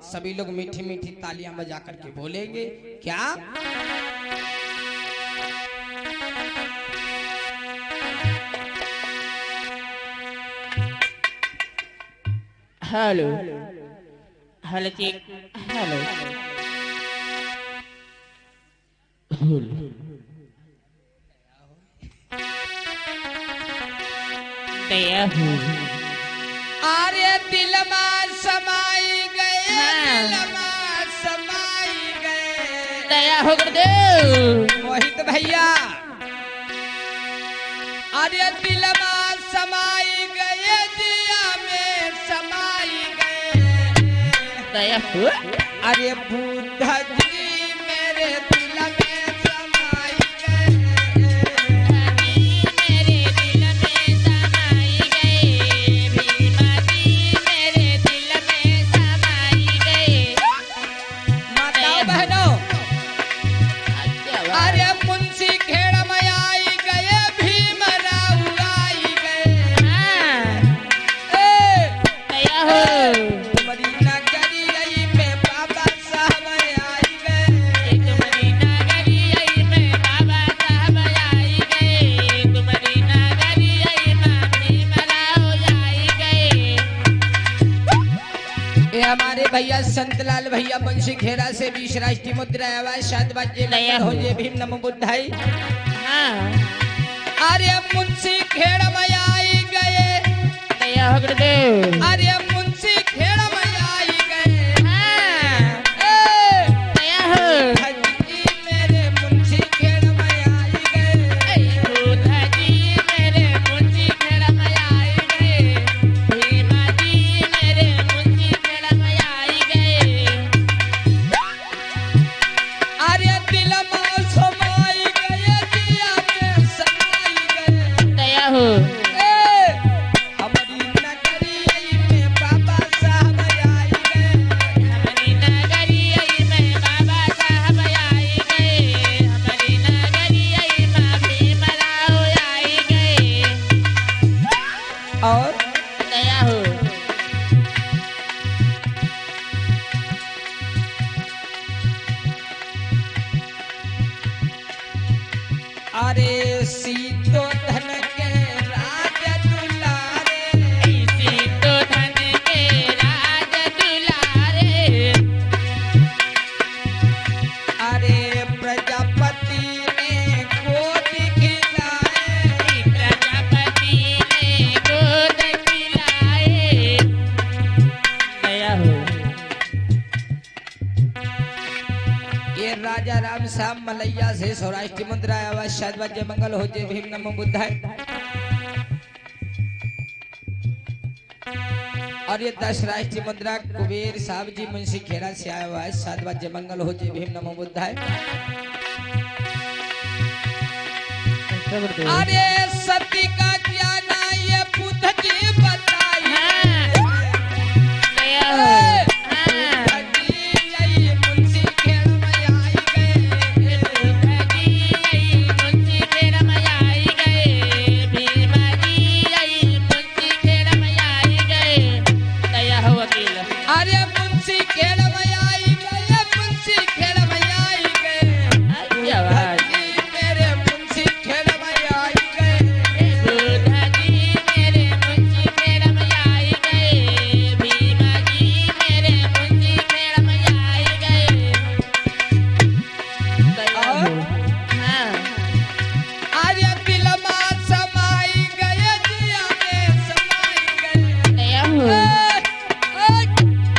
सभी लोग मीठी मीठी तालियां बजा करके बोलेंगे क्या? हेलो हेलो चेक हेलो दया हो अरे दिल में समाई गए, दिल में समाई गए, दया हो कर दे मोहित भैया। अरे दिल में समाई गए, जिया में समाई गए, दया हो। अरे बुद्ध जी मेरे दिल में समाई गए, मेरे दिल में समाई गए, भीमा जी मेरे दिल में समाई गए। माताओं बहनों, अरे मुंशी खेड़ में आई गए, भीमराव आई गए, दया हो। तुम्हारी नगरी में बाबा साहब आई गए, तुम्हारी नागरी में बाबा साहब आई गए, तुम्हारी नागरी में भीमराव आई गए। ये हमारे भैया संतलाल भैया बंशी खेड़ा से 20 राष्ट्रीय मुद्रा आवाज 7 बजे मंगल हो जे भीम नमो बुद्धाई। अरे मुंशी खेड़ में आई गए, दया हो कर दे। अरे मुंशी खेड़ में आई गए, दया हो। हजी मेरे मुंशी खेड़ में आई गए, बुद्धा जी मेरे मुंशी खेड़ा में आई गए, भीमा जी मेरे मुंशी खेड़ा में आई गए। अरे दिल में समाई गए, जिया में समाई गए, दया हो। हमारी नगरी में बाबा साहब आई गए, हमारी नगरी में बाबा साहब आई गए, हमारी नगरी में भीमराव आई गए। और दया हो। अरे सीतो धन के राज दुलारे, इसी तो धन के राज दुलारे, अरे प्रजापति ने गोद खिलाए, प्रजापति ने गोद खिलाए। दया हो। ये राजा राम श्याम मलैया से सौराष्ट्र मुद्रा आवाज 7 बजे मंगल हो जे भीम नमो बुद्धाय। और ये 10 राष्ट्रीय मुद्रा कुबेर साहब जी मुंशी खेड़ा से आया हुआ है 7 बजे मंगल हो जे भीम नमो बुद्धाय। अरे सती का ज्ञान ये बुद्ध जी बताई, दया हो। बुद्ध जी यही मुंशी खेड़ में आई गए, बुद्धा जी मुंशी खेड़ा में आई गए, भीमा जी मुंशी खेड़ा में आई गए। दया हो वकील। अरे मुंशी खेड़ में आई गए, मुंशी खेड़ में आई गए, क्या बात। जी मेरे मुंशी खेड़ में आई गए, बुद्धा जी मेरे मुंशी खेड़ा में आई गए, भीमा जी मेरे मुंशी खेड़ा में आई गए। दया हो। अरे दिल में समाई गए, जिया में समाई गए, दया हो।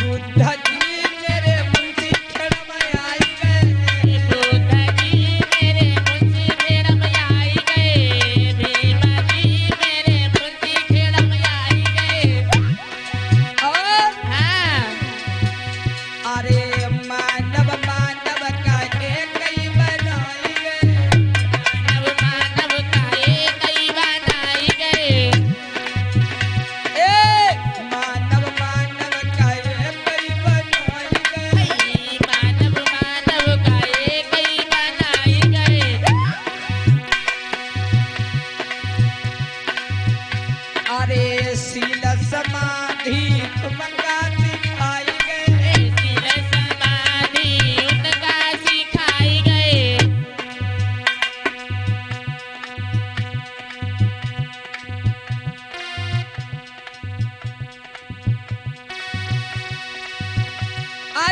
बुद्ध जी मेरे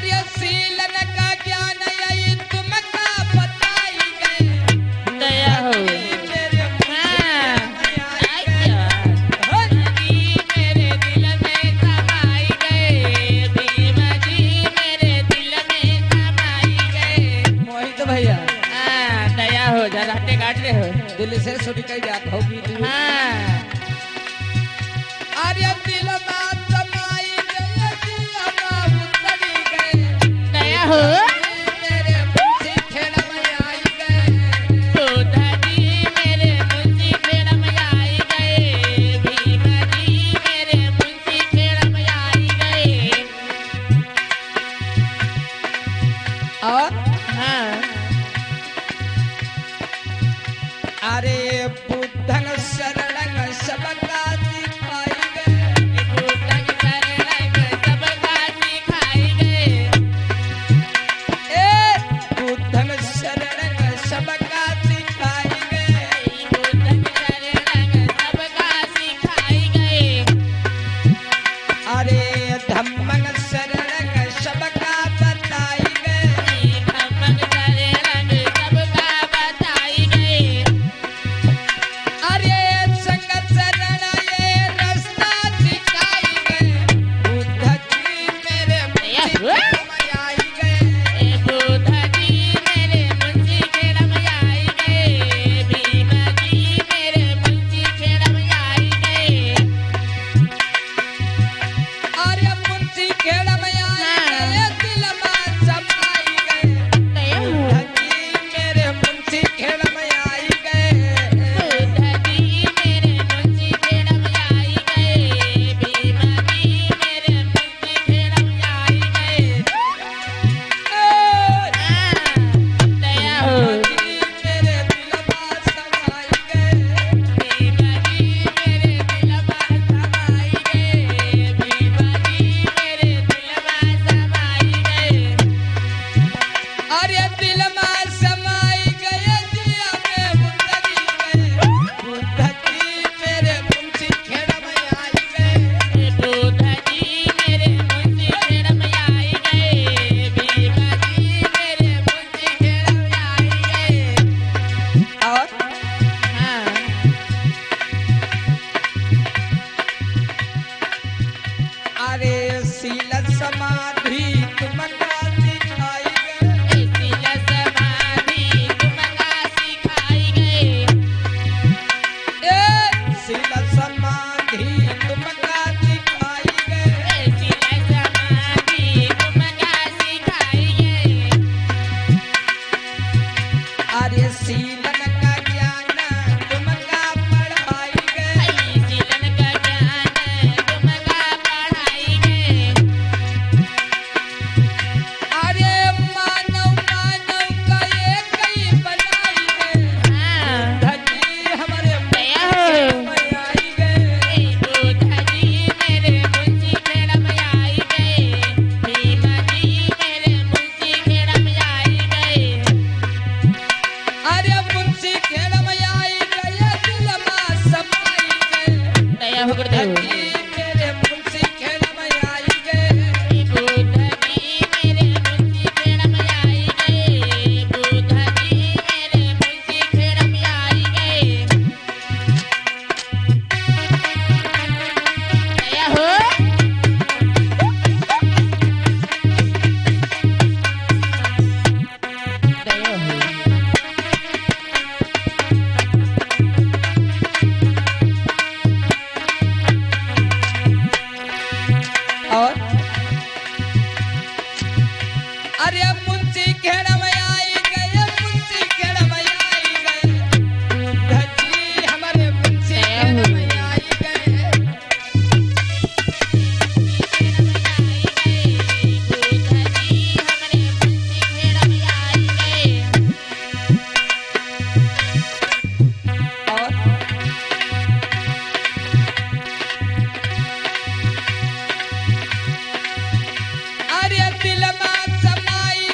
अरे सीलन का ज्ञान यही तुमका बताई गए दया हो मेरे हाँ आई गए जी मेरे दिल में समाई गए भीमा जी मेरे दिल में समाई गए मोहित भैया हाँ दया हो जा राटे काट रहे हो दिल से सुन के जात होगी तू हाँ अरे दिल में समाई गए जिया उतरी गए दया हो मेरे मुंशी खेल में आई गए जोधा जी मेरे मुंशी खेड़ में आई गए भीमा जी मेरे मुंशी खेड़ में आई गए और हाँ अरे बुद्धन शरणं सबका सिखाई गए बुद्धन शरणं सबका सिखाई गए ए बुद्धन शरणं सबका सिखाई गए बुद्धन शरणं सबका सिखाई गए अरे धम्मन शरणं सबका बताई गए धम्मन शरणं सबका बताई गए अरे संग शरण ये रास्ता दिखाई गए बुद्ध जी मेरे मुंशी में आई गए बुद्ध जी मेरे मुंशी खेड़ में आई गए भीमा जी मेरे मुंशी खेड़ में आई गए अरे मुंशी खेड़ में आई गए दिल में समाई गए दया हो बुद्ध जी मेरे मुंशी खेड़ में आई गए बुद्ध जी मेरे मुंशी खेड़ में आई गए भीमा जी मेरे मुंशी खेड़ में आई गए दया हो मेरे दिल में समाई गए भीमा जी मेरे दिल में समाई गए भीमा जी मेरे दिल में समाई गए अरे दिल में समाई गए जिया में उतरी गए बुद्ध जी मेरे मुंशी खेड़ में आई गए बुद्ध जी मेरे मुंशी खेड़ में आई गए भीमा जी मेरे मुंशी खेड़ में आई गए और हाँ अरे सील समाधि तुमका सिखाई गए सील समाधि तुमका सिखाई गए ए सील समाधि तुमका सिखाई गए सील समाधि तुमका सिखाई गए अरे सीलन का ज्ञान तुमका पढ़ाई गए सीलन का ज्ञान तुमका पढ़ाई गए अरे मानव मानव का एक ही बनाई गए हाँ धजी हमारे दया हो में आई गए बुद्ध जी मेरे मुंशी खेड़ में आई गए भीमा जी मेरे मुंशी खेड़ में आई गए अरे मुंशी खेड़ में आई गए दिल में समाई गए दया हो गुरुदेव धजी मेरे मुंशी खेड़ में आई गए बुद्ध जी मेरे मुंशी खेड़ में आई गए बुद्ध जी मेरे मुंशी खेड़ में आई गए दया हो दया हो और अरे मुंशी खेड़ में आई गए मुंशी खेड़ में आई गए धजी हमारे मुंशी खेड़ में आई गए बुद्ध जी हमारे मुंशी खेड़ में आई गए और अरे दिल में समाई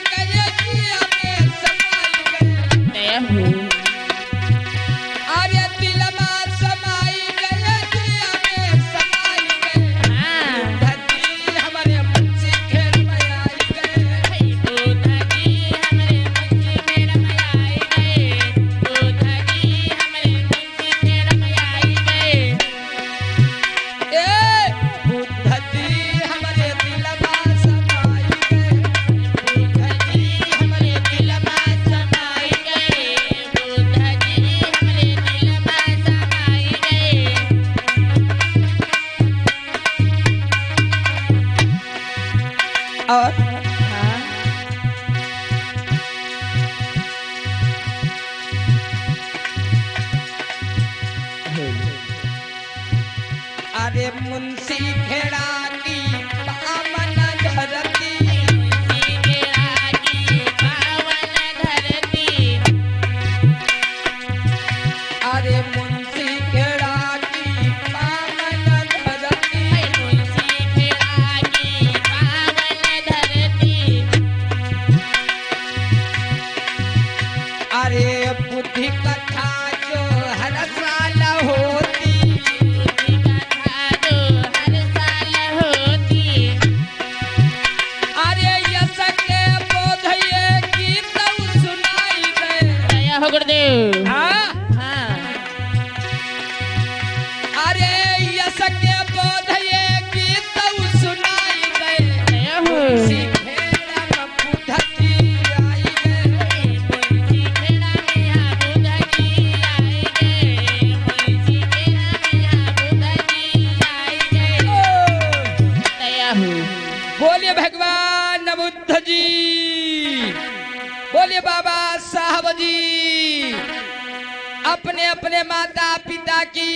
हाँ अरे मुंशी खेड़ा की पावन धरती खेड़ा की पावन धरती अरे मुंशी खेड़ा की पावन धरती मुंशी खेड़ा की पावन धरती अरे बुद्धि कथा जो हर साल होती कथा जो हर साल होती अरे यश के बोध ये गीत सुनाई दे जय हो गुरुदेव हाँ हाँ अरे यश के बोध ये गीत सुनाई दे जय हो मुंशी खेड़ा में बुद्ध की आई गए मुंशी खेड़ा में यहाँ बुद्ध जी आए गए मुंशी खेड़ा में यहाँ बुद्ध जी आए गए दया हो बोलिए भगवान बुद्ध जी बोलिए बाबा साहब जी अपने अपने माता पिता की